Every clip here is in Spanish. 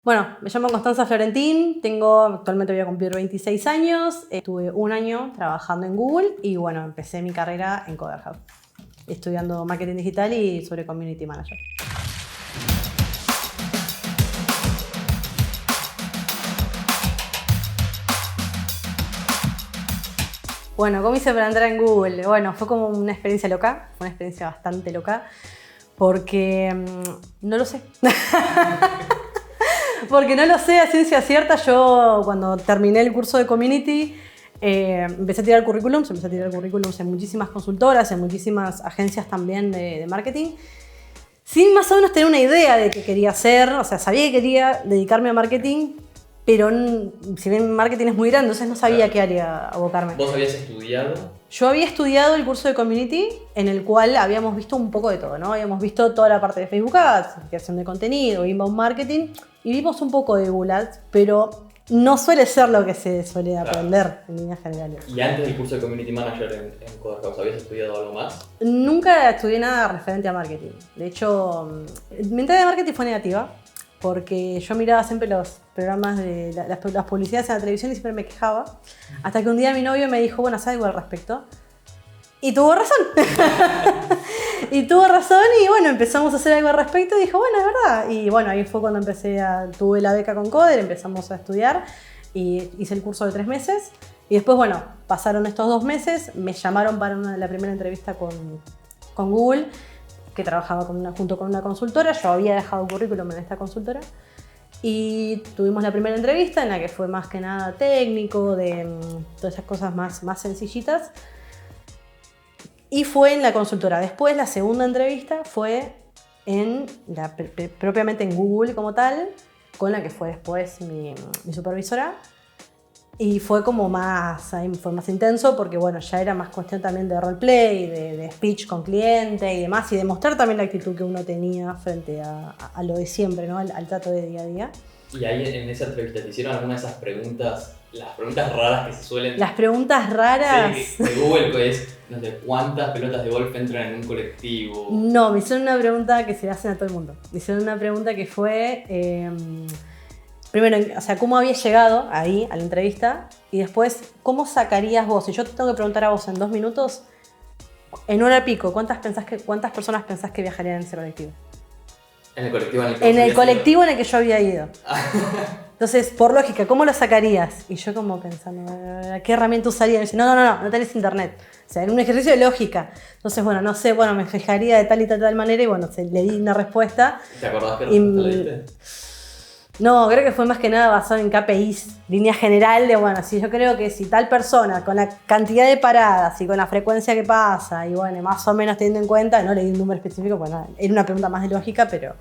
Bueno, me llamo Constanza Florentín, actualmente voy a cumplir 26 años, estuve un año trabajando en Google y bueno, empecé mi carrera en Coder Hub, estudiando marketing digital y sobre community manager. Bueno, ¿cómo hice para entrar en Google? Bueno, fue como una experiencia loca, fue una experiencia bastante loca, porque no lo sé. Porque no lo sé a ciencia cierta. Yo cuando terminé el curso de Community empecé a tirar currículums en muchísimas consultoras, en muchísimas agencias también de marketing, sin más o menos tener una idea de qué quería hacer. O sea, sabía que quería dedicarme a marketing, pero si bien marketing es muy grande, entonces no sabía qué área abocarme. ¿Vos habías estudiado? Yo había estudiado el curso de Community, en el cual habíamos visto un poco de todo, ¿no? Habíamos visto toda la parte de Facebook Ads, creación de contenido, inbound marketing, y vimos un poco de Google Ads, pero no suele ser lo que se suele aprender en líneas generales. ¿Y antes del curso de Community Manager en Coder Hub, habías estudiado algo más? Nunca estudié nada referente a marketing. De hecho, mi entrada de marketing fue negativa, porque yo miraba siempre los programas de las publicidades en la televisión y siempre me quejaba. Hasta que un día mi novio me dijo, bueno, ¿sabes algo al respecto? Y tuvo razón. Y bueno, empezamos a hacer algo al respecto y dijo, bueno, es verdad. Y bueno, ahí fue cuando tuve la beca con Coder, empezamos a estudiar y hice el curso de 3 meses. Y después, bueno, pasaron estos 2 meses, me llamaron para la primera entrevista con Google, que trabajaba junto con una consultora. Yo había dejado currículum en esta consultora y tuvimos la primera entrevista en la que fue más que nada técnico, de todas esas cosas más sencillitas, y fue en la consultora. Después la segunda entrevista fue propiamente en Google como tal, con la que fue después mi supervisora. Y fue como fue más intenso porque bueno, ya era más cuestión también de roleplay, de speech con cliente y demás, y demostrar también la actitud que uno tenía frente a lo de siempre, ¿no? Al trato de día a día. Y ahí en esa entrevista, ¿te hicieron alguna de esas preguntas, las preguntas raras que se suelen... Las preguntas raras... Sí, de Google, pues, no sé, ¿cuántas pelotas de golf entran en un colectivo? No, me hicieron una pregunta que se le hacen a todo el mundo. Me hicieron una pregunta que fue... primero, o sea, ¿cómo habías llegado ahí a la entrevista? Y después, ¿cómo sacarías vos? Si yo te tengo que preguntar a vos en 2 minutos, en hora pico, ¿cuántas personas pensás que viajarían en ese colectivo? En el colectivo en el que yo había ido. Entonces, por lógica, ¿cómo lo sacarías? Y yo como pensando, ¿qué herramienta usaría? Y me dice, no tenés internet. O sea, era un ejercicio de lógica. Entonces, bueno, no sé, me fijaría de tal y tal manera y bueno, le di una respuesta. ¿Te acordás qué respuesta le diste? No, creo que fue más que nada basado en KPIs, línea general de, bueno, si yo creo que si tal persona, con la cantidad de paradas y con la frecuencia que pasa, y bueno, más o menos teniendo en cuenta, no le di un número específico, bueno, era una pregunta más de lógica, pero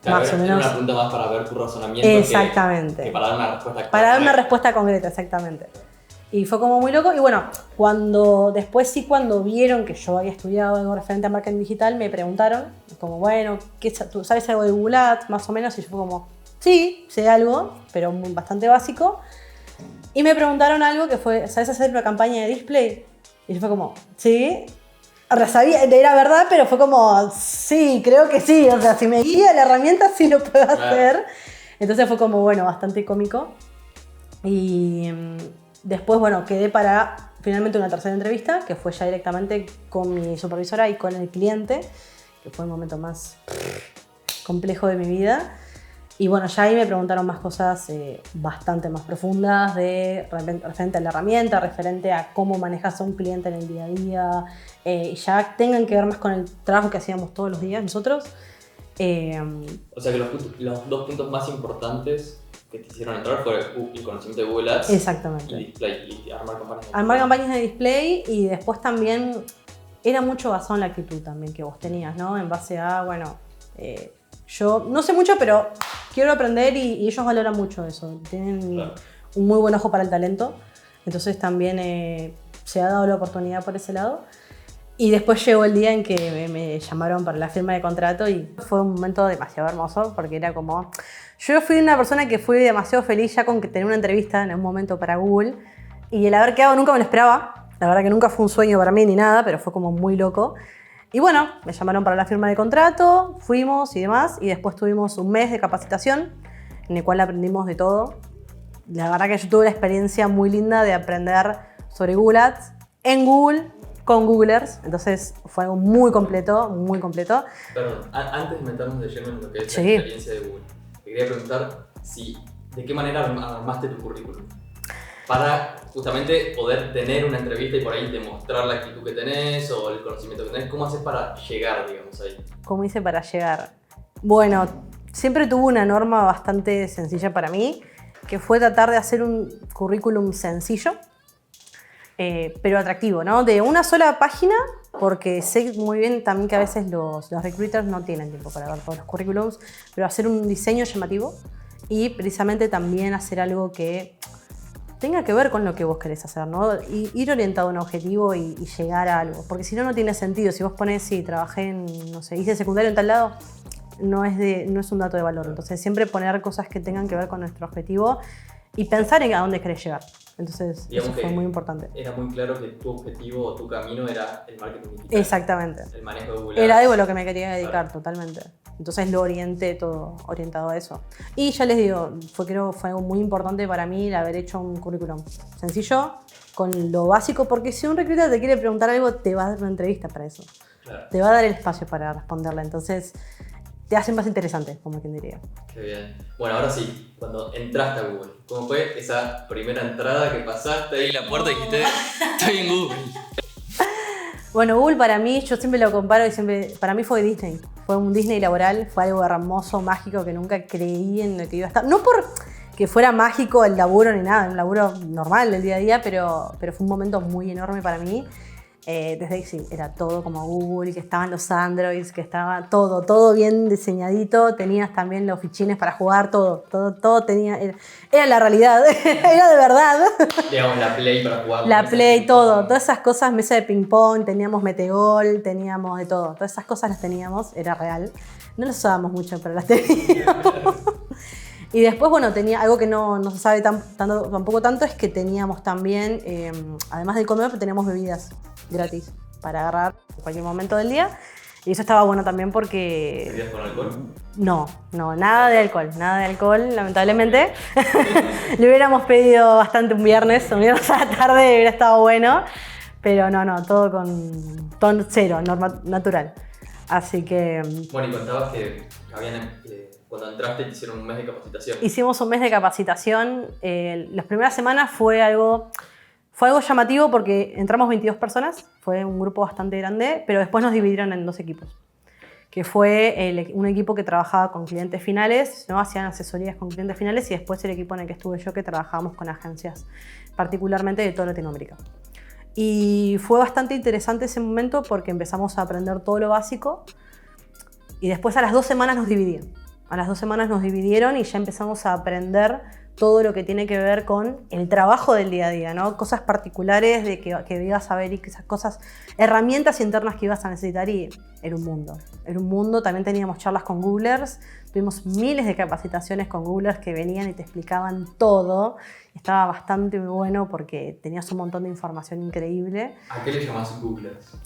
claro, más o menos. Era una pregunta más para ver tu razonamiento. Exactamente. Que para dar una respuesta concreta. Para dar una respuesta concreta, exactamente. Y fue como muy loco. Y bueno, cuando vieron que yo había estudiado algo referente a marketing digital, me preguntaron, como, bueno, ¿tú sabes algo de Google Ads, más o menos? Y yo fue como, sí, sé algo, pero bastante básico. Y me preguntaron algo que fue, ¿sabes hacer una campaña de display? Y yo fue como, sí. Sabía, era verdad, pero fue como, sí, creo que sí. O sea, si me guía la herramienta, sí lo puedo hacer. Entonces fue como, bueno, bastante cómico. Y después, bueno, quedé para finalmente una tercera entrevista, que fue ya directamente con mi supervisora y con el cliente, que fue el momento más complejo de mi vida. Y bueno, ya ahí me preguntaron más cosas bastante más profundas referente a la herramienta, referente a cómo manejas a un cliente en el día a día, y ya tengan que ver más con el trabajo que hacíamos todos los días nosotros. O sea que los 2 puntos más importantes que te hicieron entrar fue el conocimiento de Google Ads. Exactamente. Y display, y armar campañas. Armar campañas de display, y después también era mucho basado en la actitud también que vos tenías, ¿no? En base a, bueno, yo no sé mucho, pero quiero aprender y ellos valoran mucho eso. Tienen un muy buen ojo para el talento. Entonces también se ha dado la oportunidad por ese lado. Y después llegó el día en que me llamaron para la firma de contrato y fue un momento demasiado hermoso porque era como... Yo fui una persona que fui demasiado feliz ya con tener una entrevista en un momento para Google, y el haber quedado nunca me lo esperaba. La verdad que nunca fue un sueño para mí ni nada, pero fue como muy loco. Y bueno, me llamaron para la firma de contrato, fuimos y demás, y después tuvimos un mes de capacitación en el cual aprendimos de todo. La verdad que yo tuve la experiencia muy linda de aprender sobre Google Ads en Google, con Googlers, entonces fue algo muy completo, muy completo. Perdón, antes de meternos de lleno en lo que es la experiencia de Google, te quería preguntar de qué manera armaste tu currículum para justamente poder tener una entrevista y por ahí demostrar la actitud que tenés o el conocimiento que tenés. ¿Cómo haces para llegar, digamos, ahí? ¿Cómo hice para llegar? Bueno, siempre tuve una norma bastante sencilla para mí, que fue tratar de hacer un currículum sencillo, pero atractivo, ¿no? De una sola página, porque sé muy bien también que a veces los recruiters no tienen tiempo para ver todos los currículums, pero hacer un diseño llamativo y precisamente también hacer algo que tenga que ver con lo que vos querés hacer, ¿no? Y ir orientado a un objetivo y llegar a algo, porque si no, no tiene sentido. Si vos ponés, sí, trabajé en, no sé, hice secundario en tal lado, no es un dato de valor. Entonces, siempre poner cosas que tengan que ver con nuestro objetivo y pensar en a dónde querés llegar. Entonces, digamos, eso fue muy importante. Era muy claro que tu objetivo o tu camino era el marketing digital. Exactamente. El manejo de Google Ads. Era algo a lo que me quería dedicar, totalmente. Entonces lo orienté todo orientado a eso. Y ya les digo, creo que fue algo muy importante para mí el haber hecho un currículum sencillo, con lo básico, porque si un recruiter te quiere preguntar algo, te va a dar una entrevista para eso. Claro. Te va a dar el espacio para responderla. Entonces te hacen más interesante, como quien diría. Qué bien. Bueno, ahora sí, cuando entraste a Google, ¿cómo fue esa primera entrada que pasaste ahí la puerta y dijiste, estoy en Google? Bueno, Google para mí, yo siempre lo comparo y siempre, para mí fue Disney. Fue un Disney laboral, fue algo hermoso, mágico, que nunca creí en lo que iba a estar. No porque fuera mágico el laburo ni nada, un laburo normal del día a día, pero fue un momento muy enorme para mí. Desde que sí, era todo como Google, que estaban los Androids, que estaba todo bien diseñadito, tenías también los fichines para jugar, todo tenía, era la realidad, era de verdad. Digamos, la Play para jugar. La Play, todas esas cosas, mesa de ping pong, teníamos Metegol, teníamos de todo, todas esas cosas las teníamos, era real. No las usábamos mucho, pero las teníamos. Y después, bueno, tenía algo que no se sabe tampoco tanto, es que teníamos también, además del comedor, teníamos bebidas gratis para agarrar en cualquier momento del día. Y eso estaba bueno también porque... ¿Bebidas con alcohol? No, nada de alcohol, lamentablemente. Le hubiéramos pedido bastante un viernes a la tarde, hubiera estado bueno. Pero no, todo con ton cero, natural. Así que... Bueno, y contabas que cuando entraste te hicieron un mes de capacitación. Hicimos un mes de capacitación. Las primeras semanas fue algo llamativo porque entramos 22 personas, fue un grupo bastante grande, pero después nos dividieron en 2 equipos. Que fue un equipo que trabajaba con clientes finales, ¿no? Hacían asesorías con clientes finales, y después el equipo en el que estuve yo, que trabajábamos con agencias, particularmente de toda Latinoamérica. Y fue bastante interesante ese momento porque empezamos a aprender todo lo básico y después a las 2 semanas nos dividieron. A las 2 semanas nos dividieron y ya empezamos a aprender todo lo que tiene que ver con el trabajo del día a día, ¿no? Cosas particulares de que ibas a ver y esas cosas, herramientas internas que ibas a necesitar, y era un mundo. Era un mundo. También teníamos charlas con Googlers, tuvimos miles de capacitaciones con Googlers que venían y te explicaban todo. Estaba bastante bueno porque tenías un montón de información increíble. ¿A qué le llamas Googlers?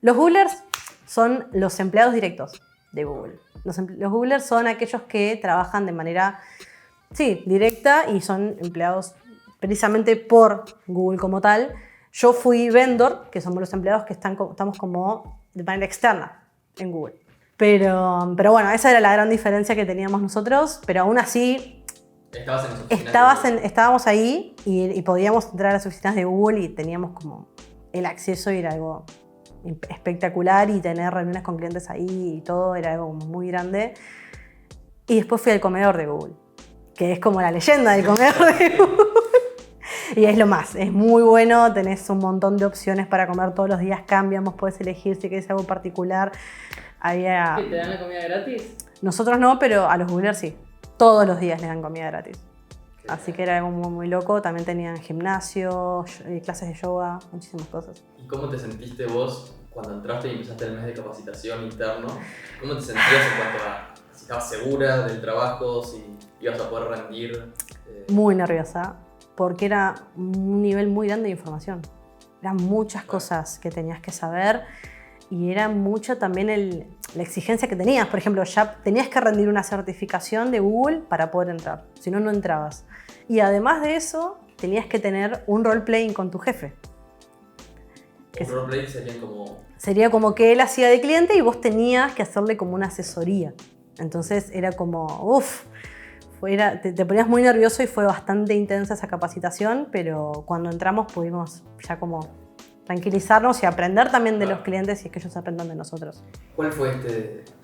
Los Googlers son los empleados directos de Google. Los Googlers son aquellos que trabajan de manera... sí, directa, y son empleados precisamente por Google como tal. Yo fui vendor, que somos los empleados que estamos como de manera externa en Google. Pero bueno, esa era la gran diferencia que teníamos nosotros, pero aún así... ¿Estabas en las oficinas? Estábamos ahí y podíamos entrar a las oficinas de Google y teníamos como el acceso, y era algo espectacular, y tener reuniones con clientes ahí y todo era algo muy grande. Y después fui al comedor de Google, que es como la leyenda del comedor de Google. Y es lo más, es muy bueno, tenés un montón de opciones para comer todos los días, cambiamos, podés elegir si querés algo particular. Había... ¿Que te dan la comida gratis? Nosotros no, pero a los Googlers sí. Todos los días les dan comida gratis. Así que era algo muy, muy loco. También tenían gimnasio, clases de yoga, muchísimas cosas. ¿Y cómo te sentiste vos cuando entraste y empezaste el mes de capacitación interno? ¿Cómo te sentías en cuanto a si estabas segura del trabajo, si ibas a poder rendir? Muy nerviosa, porque era un nivel muy grande de información. Eran muchas cosas que tenías que saber, y era mucho también la exigencia que tenías. Por ejemplo, ya tenías que rendir una certificación de Google para poder entrar, si no, no entrabas. Y además de eso, tenías que tener un role-playing con tu jefe. Un role-playing sería como... Sería como que él hacía de cliente y vos tenías que hacerle como una asesoría. Entonces era como, te ponías muy nervioso y fue bastante intensa esa capacitación, pero cuando entramos pudimos ya como tranquilizarnos y aprender también de los clientes y es que ellos aprendan de nosotros. ¿Cuál fue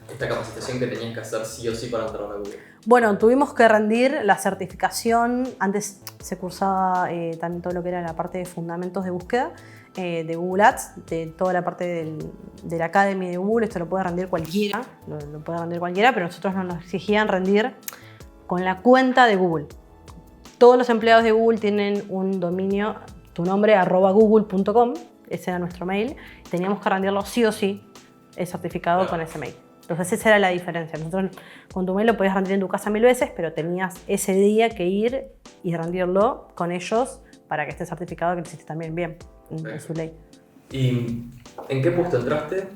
esta capacitación que tenías que hacer sí o sí para entrar a Google? Bueno, tuvimos que rendir la certificación. Antes se cursaba también todo lo que era la parte de fundamentos de búsqueda de Google Ads, de toda la parte de la Academy de Google. Esto lo puede rendir cualquiera, lo puede rendir cualquiera, pero nosotros nos exigían rendir con la cuenta de Google. Todos los empleados de Google tienen un dominio, tu nombre, @google.com, ese era nuestro mail. Teníamos que rendirlo sí o sí, el certificado con ese mail. Entonces esa era la diferencia. Nosotros con tu mail lo podías rendir en tu casa 1000 veces, pero tenías ese día que ir y rendirlo con ellos para que esté certificado que lo hiciste también bien en su ley. ¿Y en qué puesto entraste?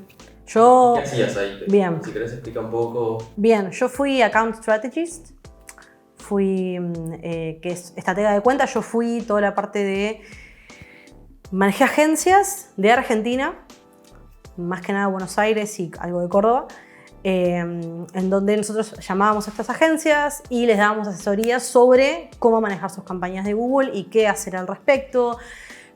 Yo... ¿Qué hacías ahí? Bien. Si querés explicar un poco. Bien, yo fui Account Strategist. Fui, que es estratega de cuenta. Yo fui toda la parte de... Manejé agencias de Argentina, más que nada Buenos Aires y algo de Córdoba, en donde nosotros llamábamos a estas agencias y les dábamos asesorías sobre cómo manejar sus campañas de Google y qué hacer al respecto,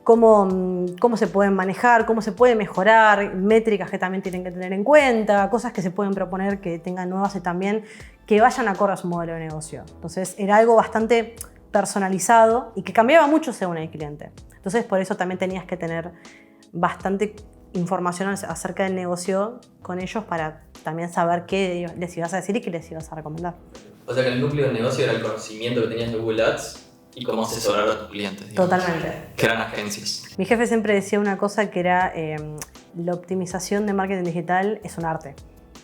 cómo se pueden manejar, cómo se puede mejorar, métricas que también tienen que tener en cuenta, cosas que se pueden proponer que tengan nuevas y también que vayan acorde a su modelo de negocio. Entonces era algo bastante personalizado y que cambiaba mucho según el cliente. Entonces por eso también tenías que tener bastante información acerca del negocio con ellos para también saber qué les ibas a decir y qué les ibas a recomendar. O sea que el núcleo del negocio era el conocimiento que tenías de Google Ads y cómo asesorar a tus clientes. Digamos. Totalmente. Que eran agencias. Mi jefe siempre decía una cosa que era la optimización de marketing digital es un arte.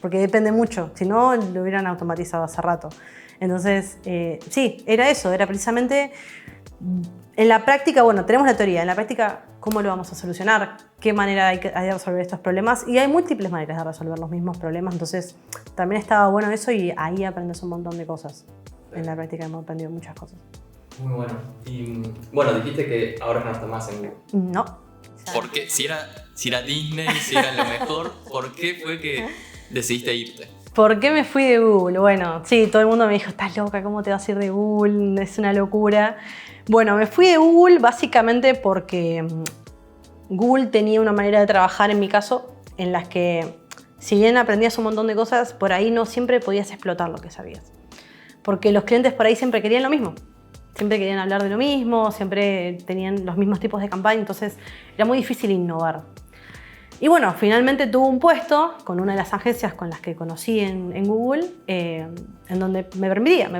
Porque depende mucho, si no lo hubieran automatizado hace rato. Entonces, sí, era eso, era precisamente... En la práctica, bueno, tenemos la teoría, en la práctica, ¿cómo lo vamos a solucionar? ¿Qué manera hay de resolver estos problemas? Y hay múltiples maneras de resolver los mismos problemas, entonces también estaba bueno eso y ahí aprendes un montón de cosas. En la práctica hemos aprendido muchas cosas. Muy bueno. Y bueno, dijiste que ahora no estás más en Google. No. ¿Por qué? Si era Disney, si era lo mejor, ¿por qué fue que decidiste irte? ¿Por qué me fui de Google? Bueno, sí, todo el mundo me dijo, estás loca, ¿cómo te vas a ir de Google? Es una locura. Bueno, me fui de Google básicamente porque Google tenía una manera de trabajar, en mi caso, en las que si bien aprendías un montón de cosas, por ahí no siempre podías explotar lo que sabías. Porque los clientes por ahí siempre querían lo mismo. Siempre querían hablar de lo mismo, siempre tenían los mismos tipos de campaña, entonces era muy difícil innovar. Y bueno, finalmente tuve un puesto con una de las agencias con las que conocí en Google, en donde me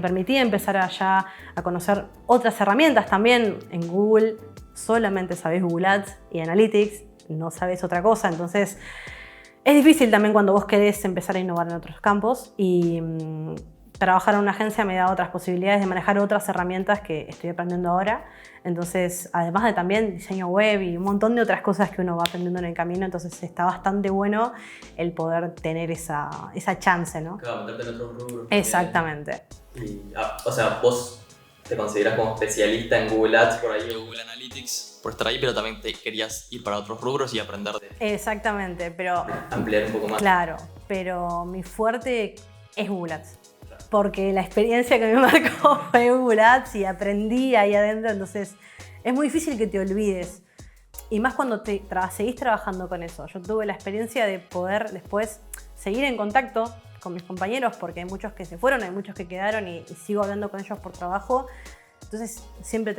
permitía empezar ya a conocer otras herramientas también. En Google solamente sabés Google Ads y Analytics, no sabés otra cosa, entonces es difícil también cuando vos querés empezar a innovar en otros campos y trabajar en una agencia me da otras posibilidades de manejar otras herramientas que estoy aprendiendo ahora. Entonces, además de también diseño web y un montón de otras cosas que uno va aprendiendo en el camino, entonces está bastante bueno el poder tener esa chance, ¿no? Claro, meterte en otros rubros. Exactamente. Y, o sea, vos te considerás como especialista en Google Ads por ahí, o Google Analytics, por estar ahí, pero también te querías ir para otros rubros y aprender de... Exactamente, pero... Ampliar un poco más. Claro, pero mi fuerte es Google Ads. Porque la experiencia que me marcó fue Google Ads y aprendí ahí adentro, entonces es muy difícil que te olvides. Y más cuando seguís trabajando con eso. Yo tuve la experiencia de poder después seguir en contacto con mis compañeros, porque hay muchos que se fueron, hay muchos que quedaron y sigo hablando con ellos por trabajo. Entonces siempre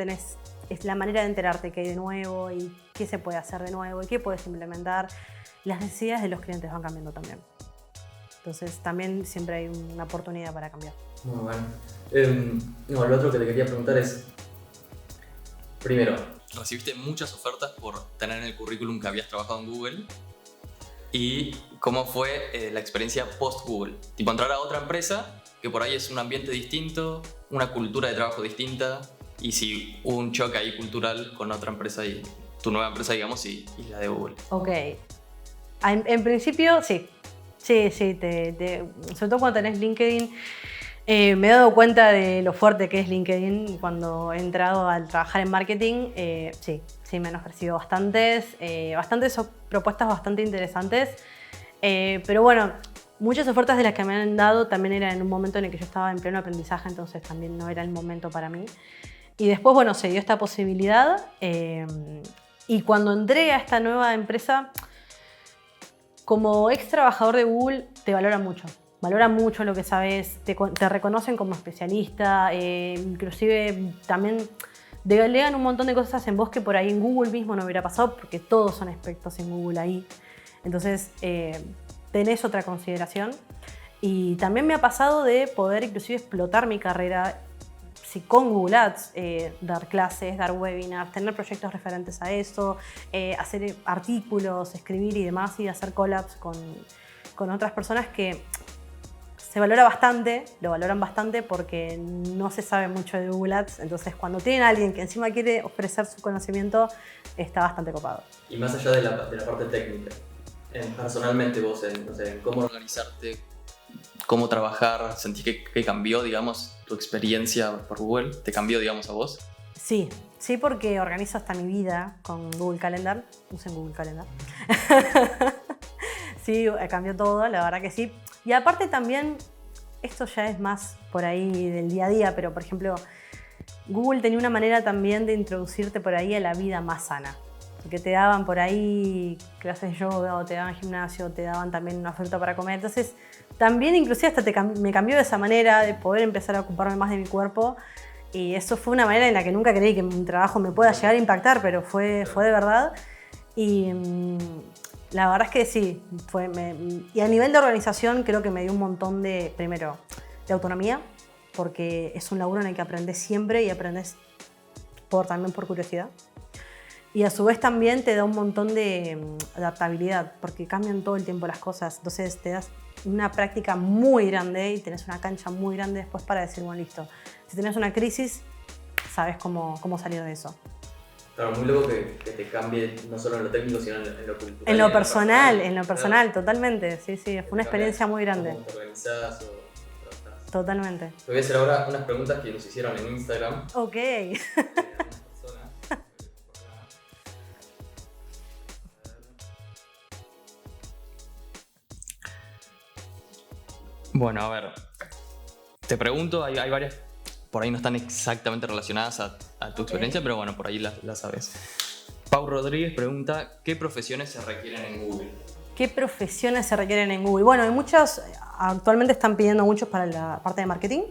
es la manera de enterarte qué hay de nuevo y qué se puede hacer de nuevo y qué puedes implementar. Las necesidades de los clientes van cambiando también. Entonces también siempre hay una oportunidad para cambiar. Muy bueno. Lo otro que te quería preguntar es, primero, recibiste muchas ofertas por tener en el currículum que habías trabajado en Google y cómo fue la experiencia post-Google. Tipo entrar a otra empresa que por ahí es un ambiente distinto, una cultura de trabajo distinta y si hubo un choque ahí cultural con otra empresa y tu nueva empresa, digamos, y la de Google. Ok. En principio, sí. Sí, sobre todo cuando tenés LinkedIn. Me he dado cuenta de lo fuerte que es LinkedIn cuando he entrado a trabajar en marketing. Sí, me han ofrecido bastantes propuestas bastante interesantes. Pero bueno, muchas ofertas de las que me han dado también eran en un momento en el que yo estaba en pleno aprendizaje, entonces también no era el momento para mí. Y después, bueno, se dio esta posibilidad. Y cuando entré a esta nueva empresa, como ex trabajador de Google, te valora mucho. Valora mucho lo que sabes, te reconocen como especialista, inclusive también delegan un montón de cosas en vos que por ahí en Google mismo no hubiera pasado, porque todos son expertos en Google ahí. Entonces, tenés otra consideración. Y también me ha pasado de poder inclusive explotar mi carrera con Google Ads, dar clases, dar webinars, tener proyectos referentes a eso, hacer artículos, escribir y demás, y hacer collabs con otras personas que se valora bastante, lo valoran bastante porque no se sabe mucho de Google Ads, entonces cuando tienen a alguien que encima quiere ofrecer su conocimiento, está bastante copado. Y más allá de la parte técnica, personalmente vos, no sé, en cómo organizarte, cómo trabajar, ¿sentís que cambió, digamos, tu experiencia por Google? ¿Te cambió, digamos, a vos? Sí, porque organizo hasta mi vida con Google Calendar. Usen Google Calendar. Sí, cambió todo, la verdad que sí. Y aparte también, esto ya es más por ahí del día a día, pero por ejemplo, Google tenía una manera también de introducirte por ahí a la vida más sana. Porque te daban por ahí clases de yoga, o te daban gimnasio, o te daban también una oferta para comer. Entonces, también inclusive hasta me cambió de esa manera de poder empezar a ocuparme más de mi cuerpo. Y eso fue una manera en la que nunca creí que mi trabajo me pueda llegar a impactar, pero fue de verdad. Y la verdad es que sí. Y a nivel de organización creo que me dio un montón primero, de autonomía, porque es un laburo en el que aprendes siempre y aprendes también por curiosidad. Y a su vez también te da un montón de adaptabilidad, porque cambian todo el tiempo las cosas. Entonces te das una práctica muy grande y tenés una cancha muy grande después para decir, bueno, listo. Si tenés una crisis, sabes cómo salir de eso. Claro, muy loco que te cambie no solo en lo técnico, sino en lo cultural. En lo personal, totalmente. Sí, fue una experiencia muy grande. ¿Cómo te organizás o trabajás? Totalmente. Te voy a hacer ahora unas preguntas que nos hicieron en Instagram. Ok. Bueno, a ver, te pregunto, hay varias, por ahí no están exactamente relacionadas a tu experiencia, pero bueno, por ahí las sabes. Pau Rodríguez pregunta, ¿qué profesiones se requieren en Google? ¿Qué profesiones se requieren en Google? Bueno, hay muchas, actualmente están pidiendo muchos para la parte de marketing.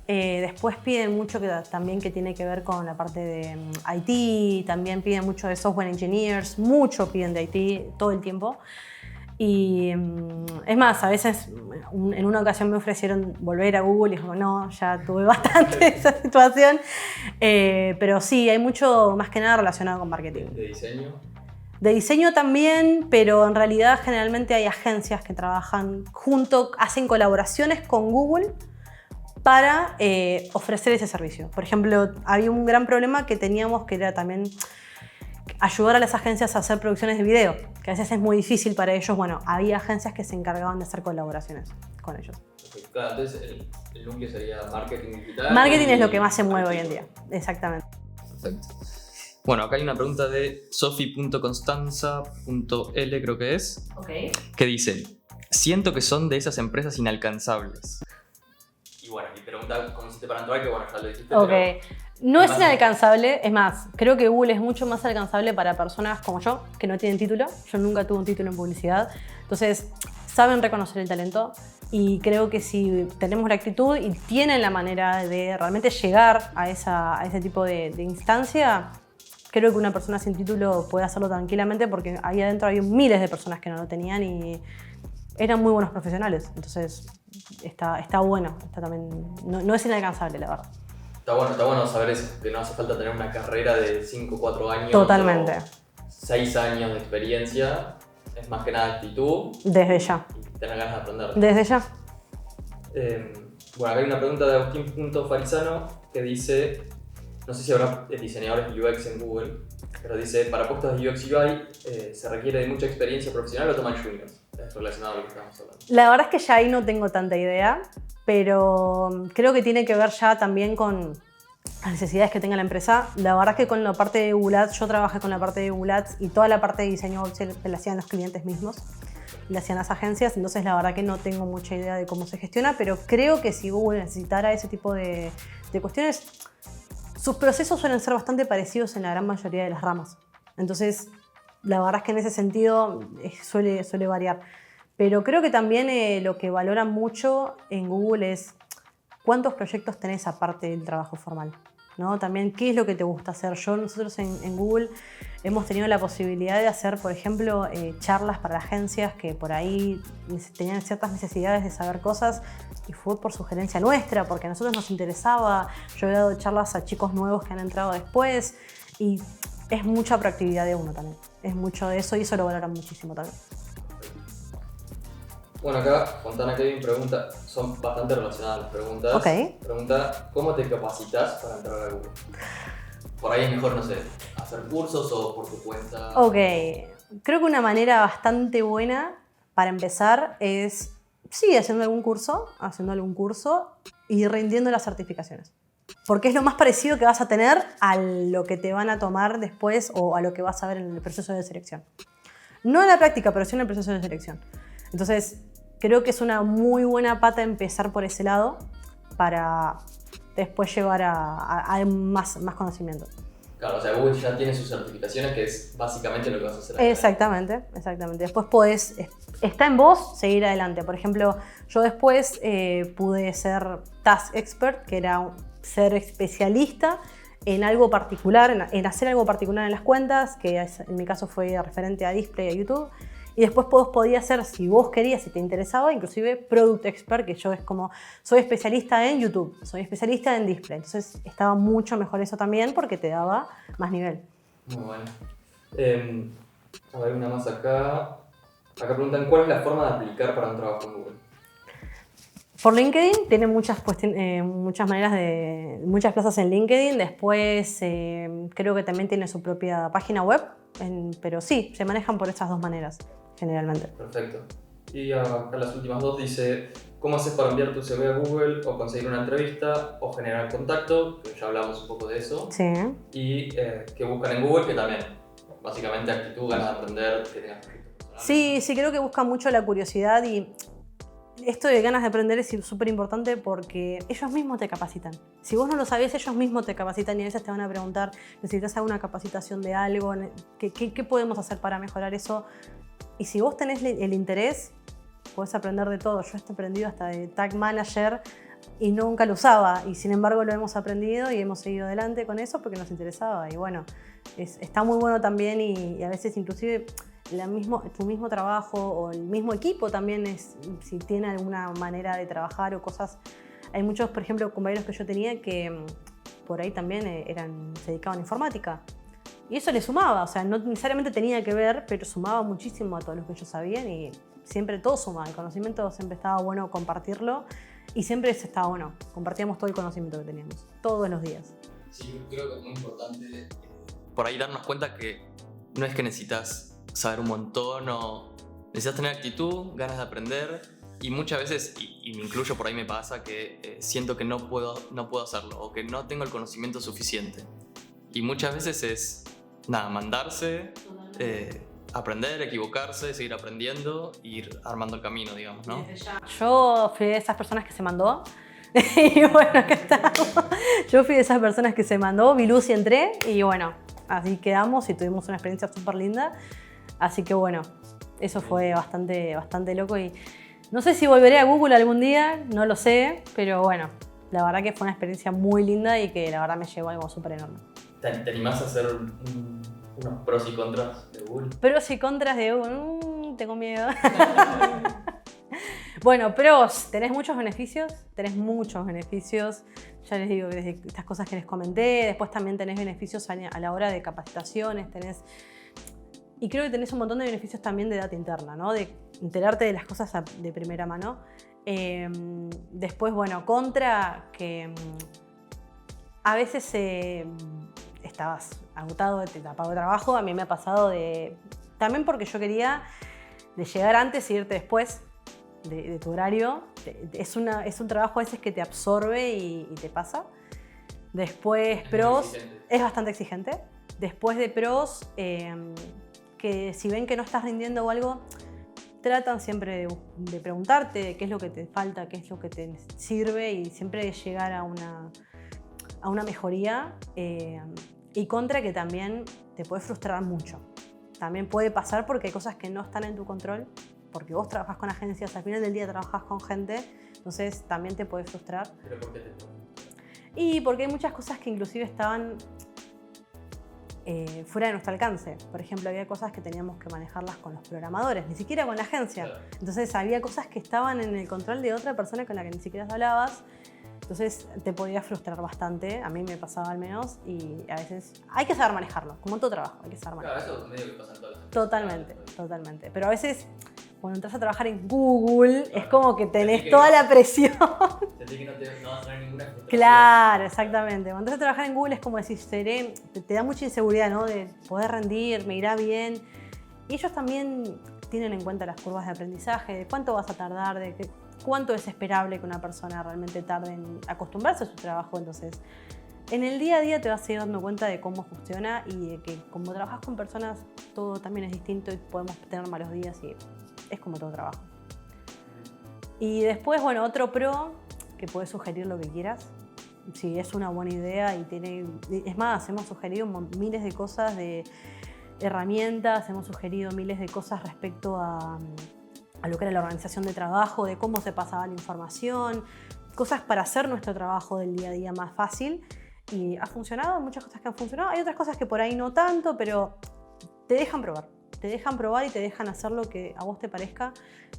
Después piden mucho también que tiene que ver con la parte de IT, también piden mucho de software engineers, mucho piden de IT todo el tiempo. Y es más, a veces en una ocasión me ofrecieron volver a Google y digo, no, ya tuve bastante esa situación. Pero sí, hay mucho más que nada relacionado con marketing. ¿De diseño? De diseño también, pero en realidad generalmente hay agencias que trabajan hacen colaboraciones con Google para ofrecer ese servicio. Por ejemplo, había un gran problema que teníamos que era también ayudar a las agencias a hacer producciones de video, que a veces es muy difícil para ellos. Bueno, había agencias que se encargaban de hacer colaboraciones con ellos. Claro, entonces el núcleo sería marketing digital. Marketing es lo que más se mueve hoy en día, exactamente. Perfecto. Bueno, acá hay una pregunta de sofi.constanza.l, creo que es, que dice, siento que son de esas empresas inalcanzables. Y bueno, mi pregunta consiste para entrar, que bueno, ya lo dijiste, pero... No es inalcanzable, es más, creo que Google es mucho más alcanzable para personas como yo, que no tienen título. Yo nunca tuve un título en publicidad. Entonces, saben reconocer el talento y creo que si tenemos la actitud y tienen la manera de realmente llegar a ese tipo de instancia, creo que una persona sin título puede hacerlo tranquilamente porque ahí adentro había miles de personas que no lo tenían y eran muy buenos profesionales. Entonces, está bueno. También, no es inalcanzable, la verdad. Está bueno saber eso, que no hace falta tener una carrera de 5 o 4 años. Totalmente. 6 años de experiencia, es más que nada actitud. Desde ya. Y tener ganas de aprender. Desde ya. Bueno, acá hay una pregunta de Agustín.Farizano que dice, no sé si habrá diseñadores UX en Google, pero dice, para puestos de UX UI se requiere de mucha experiencia profesional o toman juniors. Es relacionado a lo que estamos hablando. La verdad es que ya ahí no tengo tanta idea, pero creo que tiene que ver ya también con las necesidades que tenga la empresa. La verdad es que con la parte de Google Ads, yo trabajé con la parte de Google Ads y toda la parte de diseño web se la hacían los clientes mismos, la hacían las agencias, entonces la verdad que no tengo mucha idea de cómo se gestiona, pero creo que si Google necesitara ese tipo de cuestiones, sus procesos suelen ser bastante parecidos en la gran mayoría de las ramas. Entonces, la verdad es que en ese sentido suele variar. Pero creo que también lo que valoran mucho en Google es cuántos proyectos tenés aparte del trabajo formal, ¿no? También qué es lo que te gusta hacer. Nosotros en Google hemos tenido la posibilidad de hacer, por ejemplo, charlas para agencias que por ahí tenían ciertas necesidades de saber cosas y fue por sugerencia nuestra, porque a nosotros nos interesaba. Yo he dado charlas a chicos nuevos que han entrado después y es mucha proactividad de uno también. Es mucho de eso y eso lo valoran muchísimo también. Bueno, acá Fontana Kevin pregunta, son bastante relacionadas las preguntas. Okay. Pregunta, ¿cómo te capacitas para entrar a Google? Por ahí es mejor, no sé, hacer cursos o por tu cuenta. Ok, creo que una manera bastante buena para empezar es, sí, haciendo algún curso y rindiendo las certificaciones. Porque es lo más parecido que vas a tener a lo que te van a tomar después o a lo que vas a ver en el proceso de selección. No en la práctica, pero sí en el proceso de selección. Entonces, creo que es una muy buena pata empezar por ese lado para después llevar a más conocimiento. Claro, o sea, Google ya tiene sus certificaciones, que es básicamente lo que vas a hacer. Exactamente. Después está en vos seguir adelante. Por ejemplo, yo después pude ser Task Expert, que era ser especialista en algo particular, en hacer algo particular en las cuentas, que en mi caso fue referente a display, a YouTube. Y después vos podías ser, si vos querías, si te interesaba, inclusive Product Expert, que yo es como, soy especialista en YouTube, soy especialista en display. Entonces estaba mucho mejor eso también porque te daba más nivel. Muy bueno. A ver, una más acá. Acá preguntan, ¿cuál es la forma de aplicar para un trabajo en Google? Por LinkedIn, tiene muchas maneras muchas plazas en LinkedIn. Después creo que también tiene su propia página web, pero sí, se manejan por estas dos maneras. Generalmente. Perfecto. Y acá las últimas dos dice, ¿cómo haces para enviar tu CV a Google o conseguir una entrevista o generar contacto? Que ya hablamos un poco de eso. Sí. Y que buscan en Google, que también, básicamente actitud, ganas de aprender, que tengas proyectos personales. Sí, creo que buscan mucho la curiosidad y esto de ganas de aprender es súper importante porque ellos mismos te capacitan. Si vos no lo sabés, ellos mismos te capacitan y a veces te van a preguntar, ¿necesitas alguna capacitación de algo? ¿Qué podemos hacer para mejorar eso? Y si vos tenés el interés, podés aprender de todo. Yo he aprendido hasta de Tag Manager y nunca lo usaba. Y sin embargo lo hemos aprendido y hemos seguido adelante con eso porque nos interesaba. Y bueno, está muy bueno también y a veces inclusive tu mismo trabajo o el mismo equipo también si tiene alguna manera de trabajar o cosas. Hay muchos, por ejemplo, compañeros que yo tenía que por ahí también se dedicaban a informática. Y eso le sumaba, o sea, no necesariamente tenía que ver, pero sumaba muchísimo a todo lo que ellos sabían y siempre todo sumaba. El conocimiento siempre estaba bueno compartirlo y siempre estaba bueno. Compartíamos todo el conocimiento que teníamos, todos los días. Sí, creo que es muy importante por ahí darnos cuenta que no es que necesitas saber un montón o necesitas tener actitud, ganas de aprender y muchas veces, y me incluyo por ahí, me pasa que siento que no puedo hacerlo o que no tengo el conocimiento suficiente. Y muchas veces es mandarse, aprender, equivocarse, seguir aprendiendo e ir armando el camino, digamos, ¿no? Yo fui de esas personas que se mandó. Y bueno, acá estamos. Yo fui de esas personas que se mandó, vi luz y entré. Y bueno, así quedamos y tuvimos una experiencia súper linda. Así que bueno, eso fue bastante loco. Y no sé si volveré a Google algún día, no lo sé. Pero bueno, la verdad que fue una experiencia muy linda y que la verdad me llevó a algo súper enorme. ¿Te animás a hacer unos pros y contras de Google? Pros y contras de Google, tengo miedo. Bueno, pros, tenés muchos beneficios. Ya les digo, desde estas cosas que les comenté. Después también tenés beneficios a la hora de capacitaciones. Y creo que tenés un montón de beneficios también de data interna, ¿no? De enterarte de las cosas de primera mano. Después, bueno, contra que A veces estabas agotado de tu etapa de trabajo. A mí me ha pasado también porque yo quería de llegar antes y irte después de tu horario. Es un trabajo a veces que te absorbe y te pasa. Después pros, es bastante exigente. Después de pros, que si ven que no estás rindiendo o algo, tratan siempre de preguntarte qué es lo que te falta, qué es lo que te sirve y siempre llegar a una mejoría. Y contra que también te puede frustrar mucho. También puede pasar porque hay cosas que no están en tu control, porque vos trabajas con agencias, al final del día trabajas con gente, entonces también te puede frustrar. ¿Pero por qué te frustra? Y porque hay muchas cosas que inclusive estaban fuera de nuestro alcance. Por ejemplo, había cosas que teníamos que manejarlas con los programadores, ni siquiera con la agencia. Claro. Entonces había cosas que estaban en el control de otra persona con la que ni siquiera hablabas. Entonces te podía frustrar bastante, a mí me pasaba al menos, y a veces hay que saber manejarlo, como en todo trabajo, hay que saber manejarlo. Claro, eso es medio que pasa en todas las Totalmente. Pero a veces, cuando entras a trabajar en Google, claro, es como que tenés toda la presión. Sentí que no vas a tener ninguna frustración. Claro, exactamente. Cuando entras a trabajar en Google es como decir, te da mucha inseguridad, ¿no? De poder rendir, me irá bien. Y ellos también tienen en cuenta las curvas de aprendizaje, de cuánto vas a tardar, cuánto es esperable que una persona realmente tarde en acostumbrarse a su trabajo. Entonces, en el día a día te vas a ir dando cuenta de cómo funciona y de que como trabajas con personas, todo también es distinto y podemos tener malos días y es como todo trabajo. Y después, bueno, otro pro, que puedes sugerir lo que quieras. Si es una buena idea es más, hemos sugerido miles de cosas, de herramientas, hemos sugerido miles de cosas respecto a lo que era la organización de trabajo, de cómo se pasaba la información, cosas para hacer nuestro trabajo del día a día más fácil. Y ha funcionado, hay muchas cosas que han funcionado, hay otras cosas que por ahí no tanto, pero te dejan probar y te dejan hacer lo que a vos te parezca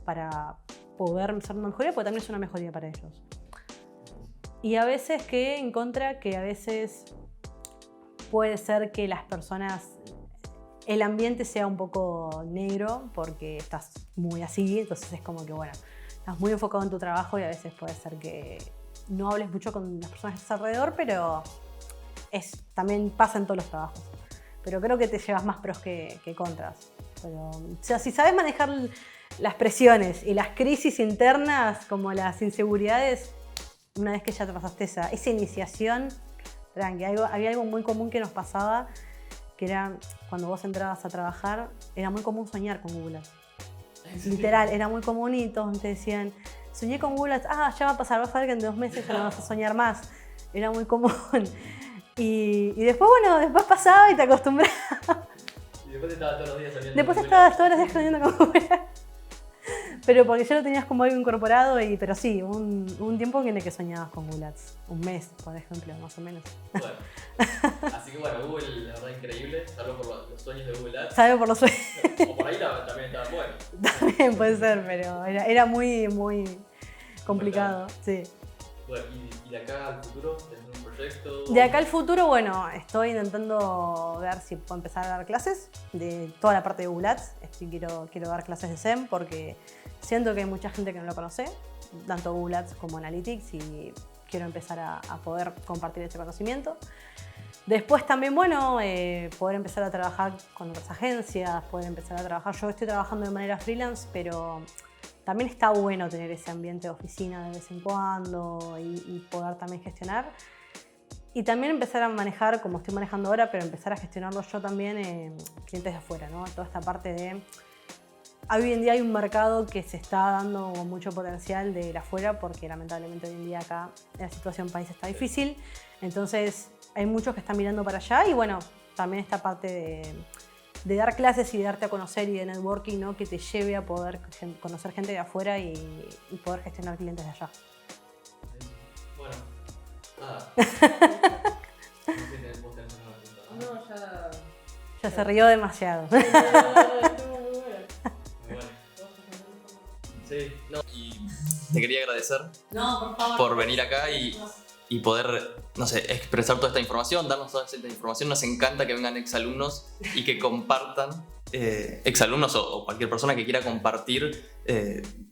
para poder ser una mejoría, porque también es una mejoría para ellos. Y a veces que a veces puede ser que las personas, el ambiente sea un poco negro porque estás muy así, entonces es como que, bueno, estás muy enfocado en tu trabajo y a veces puede ser que no hables mucho con las personas que estás alrededor, pero también pasa en todos los trabajos. Pero creo que te llevas más pros que contras. Pero, o sea, si sabes manejar las presiones y las crisis internas, como las inseguridades, una vez que ya pasaste esa iniciación, tranqui. Había algo muy común que nos pasaba, que era cuando vos entrabas a trabajar, era muy común soñar con Google Ads. Literal, era muy común y todos te decían, soñé con Google Ads, ya va a pasar, vas a ver que en 2 meses ya no vas a soñar más. Era muy común. Y después, bueno, después pasaba y te acostumbrabas. Y después estabas todos los días soñando. Después estabas todos los días soñando con Google Ads. Pero porque ya lo tenías como algo incorporado, pero sí, un tiempo en el que soñabas con Google Ads. Un mes, por ejemplo, más o menos. Bueno, así que bueno, Google, la verdad, increíble, salvo por los sueños de Google Ads. Salvo por los sueños. O por ahí también estaban buenos. También puede ser, pero era muy, muy complicado, sí. Bueno, ¿y de acá al futuro? ¿Tenés un proyecto? De acá al futuro, bueno, estoy intentando ver si puedo empezar a dar clases de toda la parte de Google Ads. Quiero dar clases de SEM porque siento que hay mucha gente que no lo conoce, tanto Google Ads como Analytics, y quiero empezar a poder compartir ese conocimiento. Después también, bueno, poder empezar a trabajar con otras agencias, poder empezar a trabajar. Yo estoy trabajando de manera freelance, pero también está bueno tener ese ambiente de oficina de vez en cuando y poder también gestionar. Y también empezar a manejar, como estoy manejando ahora, pero empezar a gestionarlo yo también, clientes de afuera, ¿no? Toda esta parte de... Hoy en día hay un mercado que se está dando mucho potencial de afuera porque lamentablemente hoy en día acá la situación país está difícil. Entonces hay muchos que están mirando para allá y bueno, también esta parte de dar clases y de darte a conocer y de networking, ¿no? Que te lleve a poder conocer gente de afuera y poder gestionar clientes de allá. Bueno, nada. No, ya... Ya se rió demasiado. Estuvo muy bueno. Sí, no. Y te quería agradecer No, por favor. por venir acá y poder, no sé, expresar toda esta información, darnos toda esta información. Nos encanta que vengan exalumnos y que compartan, exalumnos o cualquier persona que quiera compartir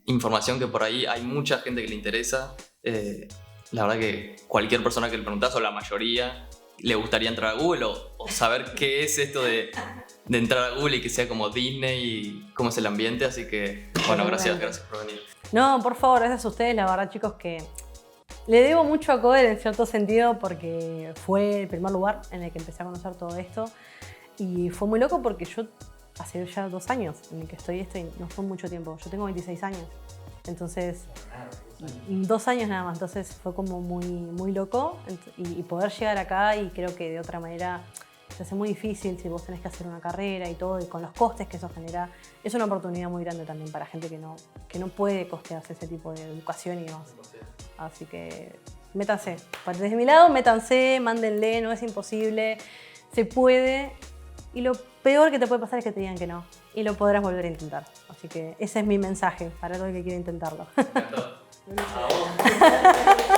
información que por ahí hay mucha gente que le interesa. la verdad que cualquier persona que le preguntas, o la mayoría, le gustaría entrar a Google o saber qué es esto de entrar a Google y que sea como Disney y cómo es el ambiente. Así que, bueno, gracias por venir. No, por favor, gracias a ustedes. La verdad, chicos, que le debo mucho a Coder en cierto sentido porque fue el primer lugar en el que empecé a conocer todo esto. Y fue muy loco porque yo hace ya 2 años en el que estoy y no fue mucho tiempo. Yo tengo 26 años. Entonces, 2 años nada más. Entonces fue como muy loco y poder llegar acá, y creo que de otra manera se hace muy difícil si vos tenés que hacer una carrera y todo, y con los costes que eso genera. Es una oportunidad muy grande también para gente que no puede costearse ese tipo de educación y demás. Así que métanse. Desde mi lado, métanse, mándenle, no es imposible, se puede. Y lo peor que te puede pasar es que te digan que no. Y lo podrás volver a intentar. Así que ese es mi mensaje para todo el que quiera intentarlo. Me encantó.